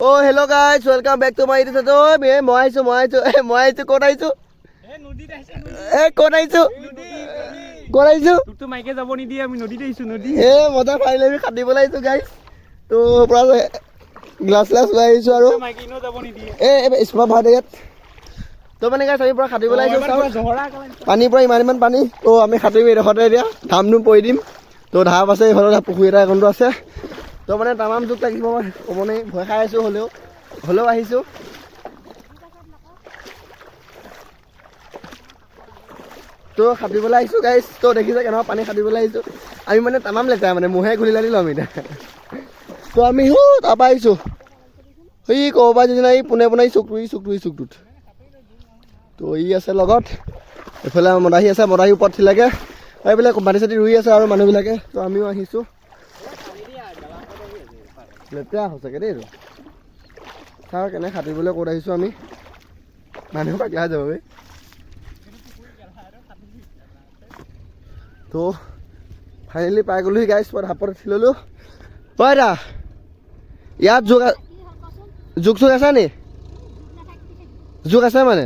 Oh hello guys, welcome back to my YouTube channel. মই আহিছো ক'ত আহিছো? নদীত আহিছো। ক'ত আহিছো? ক'ত আহিছো? তোকটো মাইকে যাব নিদিয়ে আমি নদীত আহিছো নদী। মজা ফাইনালি আমি খাটিবলৈ আহিছো গাইস। তো পুৰা গ্লাছ লৈ আহিছো আৰু মাইকে ইনো যাব নিদিয়ে। স্পট ভাড়া ইয়াত। তো মানে গাইস আমি পুৰা খাটিবলৈ আহিছো। পানী পুৰা ইমান পানী। তো আমি খাটিম এডোখৰতে এতিয়া। ধামধুম পৰি দিম। তো ধাপ আছে এইফালে পুখুৰী এটা এখনটো আছে। তো মানে তামাম জোক লাগিব মই ক'ব নাই ভয় খাই আছো হ'লেও আহিছো। তো খাটিবলৈ আহিছো গাইছ। তো দেখিছে কেনেকুৱা পানী খাটিবলৈ আহিছো। আমি মানে তামাম লেতেৰা মানে মুহে খুলি লালি ল'ম এতিয়া। তো আমি তাৰপৰা আহিছো এই ক'ৰবাত যেনিবা এই পোনে চুকটোত। তো ই আছে লগত এইফালে মদাহী আছে মদাহী ওপৰত ঠিলাকে এইবিলাক মাটি চাটি ৰুই আছে আৰু মানুহবিলাকে। তো আমিও আহিছো। লেতেৰা সঁচাকৈ দেই চাওঁ কেনে খাটিবলৈ ক'ত আহিছোঁ আমি মানুহ পাগলা যাব তো ফাইনেলি পাই গ'লোহি গাইছ মই হাপত উঠি ল'লোঁ। হয় দা ইয়াত জোক আছে নি? জোক আছে মানে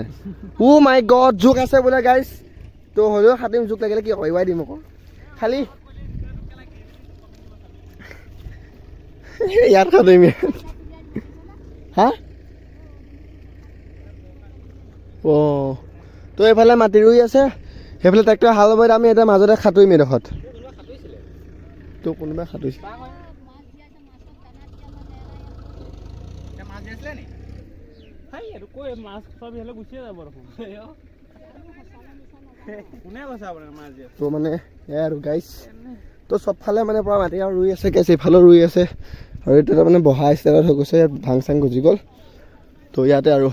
মাই গড জোক আছে বোলে গাইছ। তো হ'লেও খাটিম জোক লাগিলে কি কৰিবাই দিম আকৌ খালি ইয়াত খাটিম হা তো এইফালে মাটি ৰুই আছে সেইফালে ট্ৰেক্টৰ হাল বাই আমি এতিয়া মাজতে খাটুৰিম এডোখৰত। তো কোনোবাই খাটুৰিছে তো মানে এয়াই আৰু গাইছ। তো চবফালে মানে পুৰা মাটি আৰু ৰুই আছে গাইছ এইফালেও ৰুই আছে আৰু এইটো মানে বহা ষ্টাইলত হৈ গৈছে। ইয়াত ভাং চাং গুজি গ'ল। তো ইয়াতে আৰু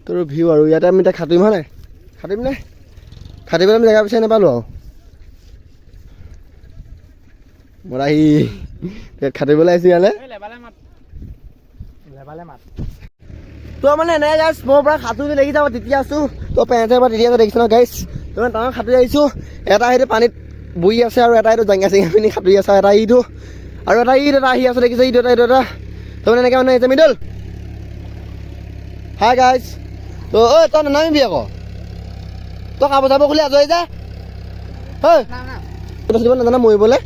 তোৰ ভিউ আৰু ইয়াতে আমি এতিয়া খাটিম হয় নাই খাটিম নে খাটিবলৈ আমি জেগা বিচাৰি নাপালোঁ আৰু মোৰ আহি খাটিবলৈ আহিছোঁ ইয়ালৈ। তো মানে এনেকৈ গাইছ মোৰ পৰা সাঁতুৰি দেখি যাব তেতিয়া আছোঁ। তো পেণ্টে পৰা তেতিয়া দেখিছ ন গাইছ। তো মানে তাৰ সাঁতুৰি আহিছোঁ। এটা সেইটো পানীত বহি আছে আৰু এটা এইটো জেঙা চেঙা পিনি সাঁতুৰি আছে। এটা ইটো আৰু এটা আহি আছে দেখিছে এইটো এটা তো মানে এনেকৈ মানে আহিছে মিডল হাই গাইছ। তো তই নানামিবি আকৌ তই কাপোৰ চাপোৰ খুলি আজৰি যা দিব নাজানা মৰিবলৈ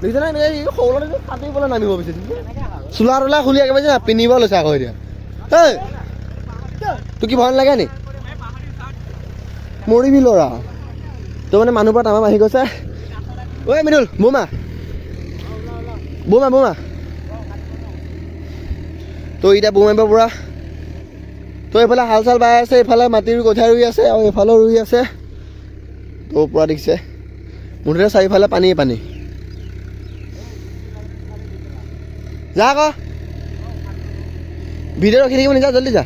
দেখিছে নাই সৰু ল'ৰা সাঁতুৰিবলৈ নামিব বিচাৰিছে চোলা তোলা খুলি একেবাৰে যে পিন্ধিব লৈছে আকৌ এতিয়া তোৰ কি ভয় নালাগে নি মৰিবি ল'ৰা। তো মানে মানুহ পৰা তামাম আহি গৈছে। ঐ মিদুল বোমা তো এতিয়া বোম মাৰিব পুৰা। তো এইফালে হাল চাল বাই আছে এইফালে মাটি কঠীয়া ৰুই আছে আৰু এইফালেও ৰুই আছে। তো পুৰা দেখিছে মুঠতে চাৰিওফালে পানী যা আকৌ ভিডিঅ' ৰখি থাকিব নিজা জল্দি যা।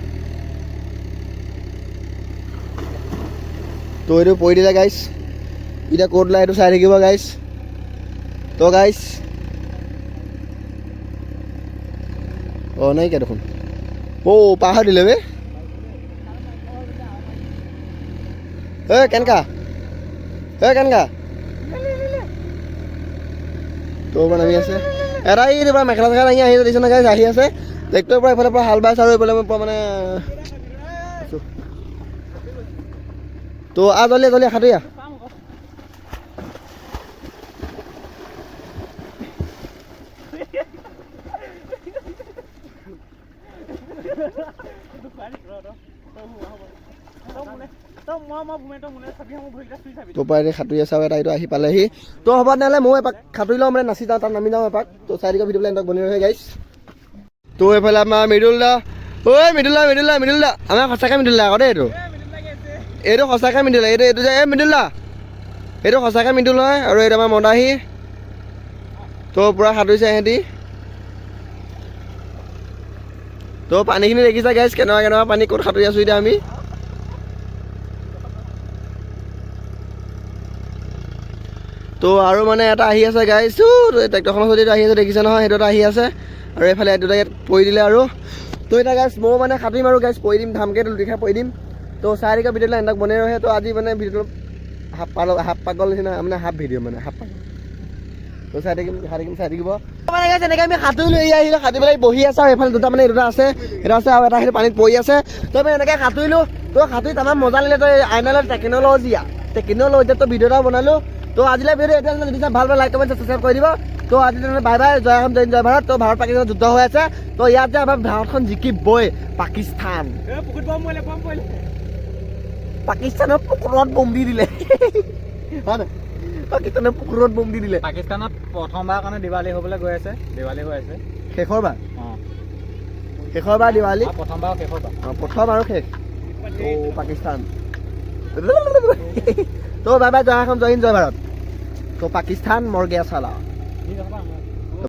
তো এইটো পৰি দিলে গাইছ এতিয়া ক'ত ওলাই সেইটো চাই থাকিব গাইছ। তো গাইছ নাইকিয়া দেখোন পাহাৰ দিলে বে কেনেকা তো মানে আমি আছে এটা এই পৰা মেখেলা চেখেলা দাঙি আহি দিছে না গাইছ আহি আছে ট্ৰেক্টৰৰ পৰা এইফালে পৰা হাল বাইছ আৰু এইফালে পৰা মানে তো জল্দি সাঁতুৰি তো পাৰে সাঁতুৰি আছে আৰু এটা এইটো আহি পালেহি। তো হ'ব তেনেহ'লে ময়ো এপাক সাঁতুৰি লওঁ মানে নাচি যাওঁ তাত নামি যাওঁ এপাক। তো চাই দিওঁ ভিডিঅ'বিলাক এনেকৈ বনি ৰহে গাইছ। তো এইফালে আমাৰ মৃদুল দা মৃদুল দা আমাৰ সঁচাকৈ মৃদুল দা আকৌ দেই এইটো সঁচাকৈ মৃদুল এইটো যে মৃদুল দা এইটো সঁচাকৈ মৃদুল হয় আৰু এইটো আমাৰ মদাহী। তো পূৰা সাঁতুৰিছে সিহঁতি। তো পানীখিনি দেখিছা গাইছ কেনেকুৱা পানী ক'ত সাঁতুৰি আছোঁ এতিয়া আমি। তো আৰু মানে এটা আহি আছে গাইছ ট্ৰেক্টৰখনৰ যদি আহি আছে দেখিছে নহয় সেইটো এটা আহি আছে আৰু এইফালে দুটা ইয়াত পৰি দিলে আৰু। তো এতিয়া গাইছ ময়ো মানে সাঁতুৰিম আৰু গাইছ পৰি দিম ধামকৈ লুটিখাই পৰি দিম। তো চাই দিওঁ ভিডিঅ'টো এনেকৈ বনাই ৰহে। তো আজি মানে ভিডিঅ'টো হাফ পাগল নিচিনা মানে হাফ ভিডিঅ' মানে হাফ পাগল তো চাই থাকিম মানে guys, এনেকৈ আমি সাঁতুৰিলো এয়া আহিলোঁ সাঁতুৰি পেলাই বহি আছে আৰু এইফালে দুটা মানে এই দুটা আছে এটা আছে আৰু এটা সেইটো পানীত পৰি আছে তো আমি এনেকৈ সাঁতুৰিলো তো সাঁতুৰি তামাম মজা লাগিলে তো আইনালৰ টেকন'লজিটো ভিডিঅ' এটা বনালোঁ তো আজিলৈ ভিডিঅ' এতিয়া যদি ভাল লাইক কমেণ্ট ছাবস্ক্ৰাইব কৰি দিব তো আজি বাই বাই জয় অসম জয় ভাৰত তো ভাৰত পাকিস্তানৰ যুদ্ধ হৈ আছে তো ইয়াত যে আমাৰ ভাৰতখন জিকিবই পাকিস্তান পুখুৰীত বম পৰিলে পাকিস্তানৰ পুকুৰত বম দি দিলে হয় নাই পাকিস্তানৰ পুকুৰত বম দি দিলে পাকিস্তানত প্ৰথমবাৰ কাৰণে দিৱালী হ'বলৈ গৈ আছে দিৱালী হৈ আছে শেষৰবাৰ অঁ দিৱালী প্ৰথমবাৰ শেষৰবাৰ প্ৰথম আৰু শেষ তো পাকিস্তান তো বাই বাই জয় অসম জয় হিন্দ জয় ভাৰত তো পাকিস্তান মৰ গয়া চালা